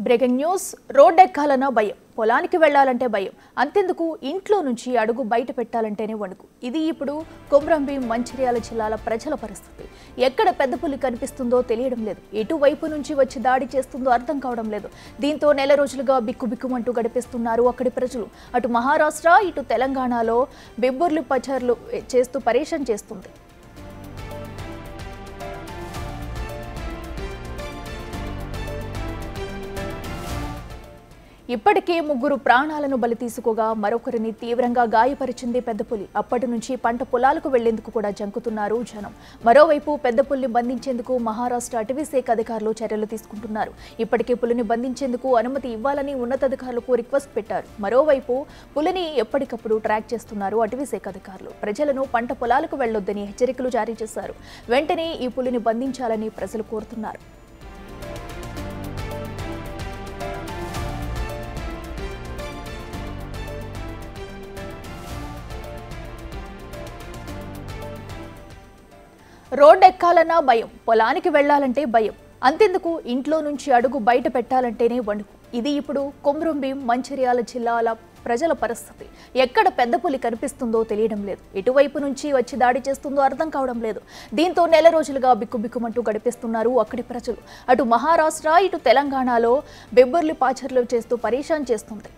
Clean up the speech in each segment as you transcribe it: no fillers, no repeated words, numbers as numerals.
Breaking news. రోడ్డెక్కాలన్నా భయం, పొలానికి వెళ్లాలంటే భయం, అంతెందుకు ఇంట్లో నుంచి అడుగు బయట పెట్టాలంటేనే వణుకు. ఇది ఇప్పుడు కొమ్రంభీం మంచిర్యాల జిల్లాల ప్రజల పరిస్థితి. ఎక్కడ పెద్ద పులి కనిపిస్తుందో తెలియడం లేదు, ఎటువైపు నుంచి వచ్చి దాడి చేస్తుందో అర్థం కావడం లేదు. దీంతో నెల రోజులుగా బిక్కుబిక్కుమంటూ గడిపేస్తున్నారు అక్కడి ప్రజలు. అటు మహారాష్ట్ర, ఇటు తెలంగాణలో బెబ్బుర్లు పచర్లు చేస్తూ పరేషాన్ చేస్తుంది. ఇప్పటికే ముగ్గురు ప్రాణాలను బలి తీసుకోగా మరొకరిని తీవ్రంగా గాయపరిచింది పెద్దపులి. అప్పటి నుంచి పంట పొలాలకు వెళ్లేందుకు కూడా జంకుతున్నారు జనం. మరోవైపు పెద్ద పులిని బంధించేందుకు మహారాష్ట్ర అటవీ శాఖ అధికారులు చర్యలు తీసుకుంటున్నారు. ఇప్పటికే పులిని బంధించేందుకు అనుమతి ఇవ్వాలని ఉన్నతాధికారులకు రిక్వెస్ట్ పెట్టారు. మరోవైపు పులిని ఎప్పటికప్పుడు ట్రాక్ చేస్తున్నారు అటవీ శాఖ అధికారులు. ప్రజలను పంట పొలాలకు వెళ్లొద్దని హెచ్చరికలు జారీ చేశారు. వెంటనే ఈ పులిని బంధించాలని ప్రజలు కోరుతున్నారు. రోడ్డెక్కాలన్నా భయం, పొలానికి వెళ్లాలంటే భయం, అంతెందుకు ఇంట్లో నుంచి అడుగు బయట పెట్టాలంటేనే వణుకు. ఇది ఇప్పుడు కొమ్రంభీం మంచిర్యాల జిల్లాల ప్రజల పరిస్థితి. ఎక్కడ పెద్ద పులి కనిపిస్తుందో తెలియడం లేదు, ఎటువైపు నుంచి వచ్చి దాడి చేస్తుందో అర్థం కావడం లేదు. దీంతో నెల రోజులుగా బిక్కుబిక్కుమంటూ గడిపేస్తున్నారు అక్కడి ప్రజలు. అటు మహారాష్ట్ర, ఇటు తెలంగాణలో బెబ్బర్లు పాచర్లు చేస్తూ పరేషాన్ చేస్తుంది.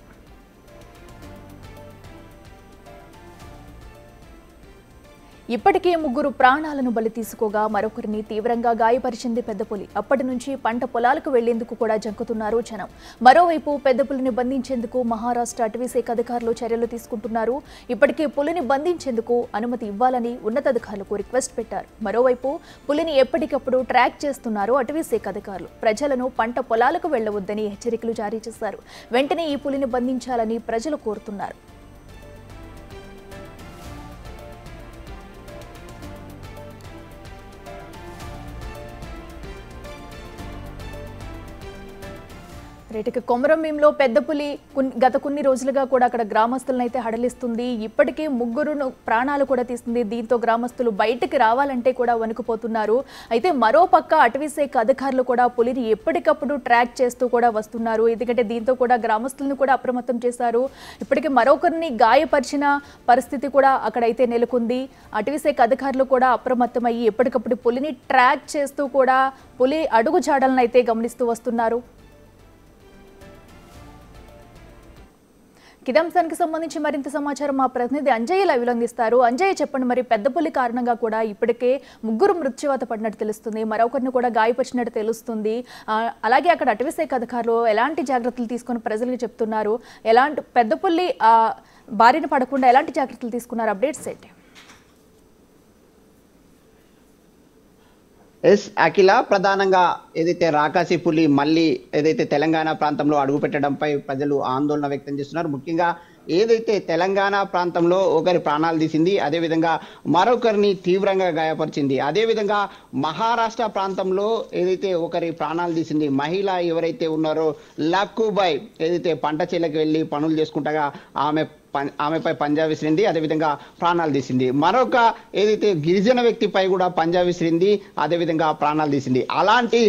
ఇప్పటికే ముగ్గురు ప్రాణాలను బలి తీసుకోగా మరొకరిని తీవ్రంగా గాయపరిచింది పెద్దపులి. అప్పటి నుంచి పంట పొలాలకు వెళ్లేందుకు కూడా జంకుతున్నారు జనం. మరోవైపు పెద్ద పులిని బంధించేందుకు మహారాష్ట్ర అటవీ శాఖ అధికారులు చర్యలు తీసుకుంటున్నారు. ఇప్పటికే పులిని బంధించేందుకు అనుమతి ఇవ్వాలని ఉన్నతాధికారులకు రిక్వెస్ట్ పెట్టారు. మరోవైపు పులిని ఎప్పటికప్పుడు ట్రాక్ చేస్తున్నారు అటవీ శాఖ అధికారులు. ప్రజలను పంట పొలాలకు వెళ్లవద్దని హెచ్చరికలు జారీ చేశారు. వెంటనే ఈ పులిని బంధించాలని ప్రజలు కోరుతున్నారు. రేటుకి కొమరంభీంలో పెద్ద పులి గత కొన్ని రోజులుగా కూడా అక్కడ గ్రామస్తులను అయితే హడలిస్తుంది. ఇప్పటికే ముగ్గురు ప్రాణాలు కూడా తీస్తుంది. దీంతో గ్రామస్తులు బయటికి రావాలంటే కూడా వణుకుపోతున్నారు. అయితే మరోపక్క అటవీ శాఖ అధికారులు కూడా పులిని ఎప్పటికప్పుడు ట్రాక్ చేస్తూ కూడా వస్తున్నారు. ఎందుకంటే దీంతో కూడా గ్రామస్తులను కూడా అప్రమత్తం చేశారు. ఇప్పటికే మరొకరిని గాయపరిచిన పరిస్థితి కూడా అక్కడైతే నెలకొంది. అటవీ శాఖ అధికారులు కూడా అప్రమత్తమయ్యి ఎప్పటికప్పుడు పులిని ట్రాక్ చేస్తూ కూడా పులి అడుగు జాడలను అయితే గమనిస్తూ వస్తున్నారు. కిదంశానికి సంబంధించి మరింత సమాచారం మా ప్రతినిధి అంజయ్య లైవ్లో అందిస్తారు. అంజయ్య, చెప్పండి, మరి పెద్ద పులి కారణంగా కూడా ఇప్పటికే ముగ్గురు మృత్యువాత పడినట్టు తెలుస్తుంది, మరొకరిని కూడా గాయపరిచినట్టు తెలుస్తుంది. అలాగే అక్కడ అటవీ శాఖ అధికారులు ఎలాంటి జాగ్రత్తలు తీసుకొని ప్రజలకు చెప్తున్నారు, ఎలాంటి పెద్ద పులి బారిన పడకుండా ఎలాంటి జాగ్రత్తలు తీసుకున్నారు, అప్డేట్స్ ఏంటి? ఎస్ అఖిల, ప్రధానంగా ఏదైతే రాకాసి పులి మళ్ళీ ఏదైతే తెలంగాణ ప్రాంతంలో అడుగుపెట్టడంపై ప్రజలు ఆందోళన వ్యక్తం చేస్తున్నారు. ముఖ్యంగా ఏదైతే తెలంగాణ ప్రాంతంలో ఒకరి ప్రాణాలు తీసింది, అదేవిధంగా మరొకరిని తీవ్రంగా గాయపరిచింది. అదేవిధంగా మహారాష్ట్ర ప్రాంతంలో ఏదైతే ఒకరి ప్రాణాలు తీసింది, మహిళ ఎవరైతే ఉన్నారో లక్కుబాయ్ ఏదైతే పంట చేలకు వెళ్ళి పనులు చేసుకుంటగా ఆమెపై పంజా విసిరింది, అదేవిధంగా ప్రాణాలు తీసింది. మరొక ఏదైతే గిరిజన వ్యక్తిపై కూడా పంజా విసిరింది, అదేవిధంగా ప్రాణాలు తీసింది. అలాంటి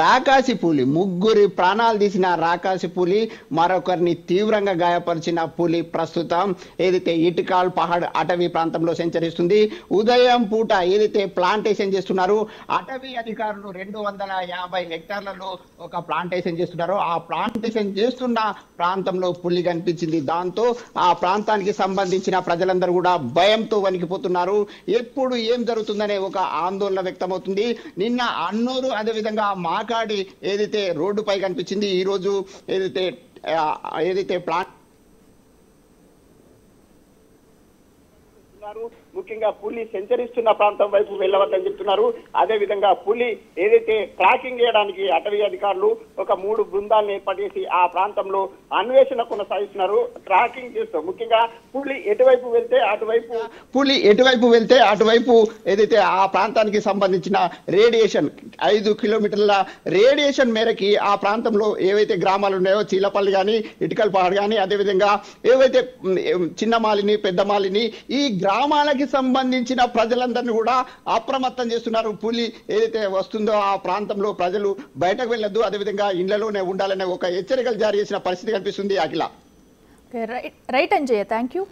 రాకాసి పులి, ముగ్గురి ప్రాణాలు తీసిన రాకాసి పులి, మరొకరిని తీవ్రంగా గాయపరిచిన పులి ప్రస్తుతం ఏదైతే ఇటికాల్ పహాడ్ అటవీ ప్రాంతంలో సంచరిస్తుంది. ఉదయం పూట ఏదైతే ప్లాంటేషన్ చేస్తున్నారో అటవీ అధికారులు 250 హెక్టార్లలో ఒక ప్లాంటేషన్ చేస్తున్నారో ఆ ప్లాంటేషన్ చేస్తున్న ప్రాంతంలో పులి కనిపించింది. దాంతో ఆ ప్రాంతానికి సంబంధించిన ప్రజలందరూ కూడా భయంతో వణికిపోతున్నారు. ఎప్పుడు ఏం జరుగుతుందనే ఒక ఆందోళన వ్యక్తమవుతుంది. నిన్న అన్నూరు, అదేవిధంగా మాకాడి ఏదైతే రోడ్డుపై కనిపించింది, ఈ రోజు ఏదైతే ప్లాంట్ ముఖ్యంగా పులి సంచరిస్తున్న ప్రాంతం వైపు వెళ్ళవద్దని చెప్తున్నారు. అదే విధంగా పులి ఏదైతే ట్రాకింగ్ చేయడానికి అటవీ అధికారులు ఒక 3 బృందాలను ఏర్పాటు చేసి ఆ ప్రాంతంలో అన్వేషణ కొనసాగిస్తున్నారు. ట్రాకింగ్ చేస్తూ ముఖ్యంగా పులి ఎటువైపు వెళ్తే అటువైపు ఏదైతే ఆ ప్రాంతానికి సంబంధించిన రేడియేషన్ 5 కిలోమీటర్ల రేడియేషన్ మేరకి ఆ ప్రాంతంలో ఏవైతే గ్రామాలు ఉన్నాయో చీలపల్లి కానీ, ఇటికల్ పహాడ్ కానీ, అదేవిధంగా ఏవైతే చిన్నమాలిని, పెద్దమాలిని, ఈ గ్రామాలకి సంబంధించిన ప్రజలందరినీ కూడా అప్రమత్తం చేస్తున్నారు. పులి ఏదైతే వస్తుందో ఆ ప్రాంతంలో ప్రజలు బయటకు వెళ్ళొద్దు, అదేవిధంగా ఇళ్లలోనే ఉండాలనే ఒక హెచ్చరికలు జారీ చేసిన పరిస్థితి కనిపిస్తుంది. Akhila. Right Anjayya, thank you.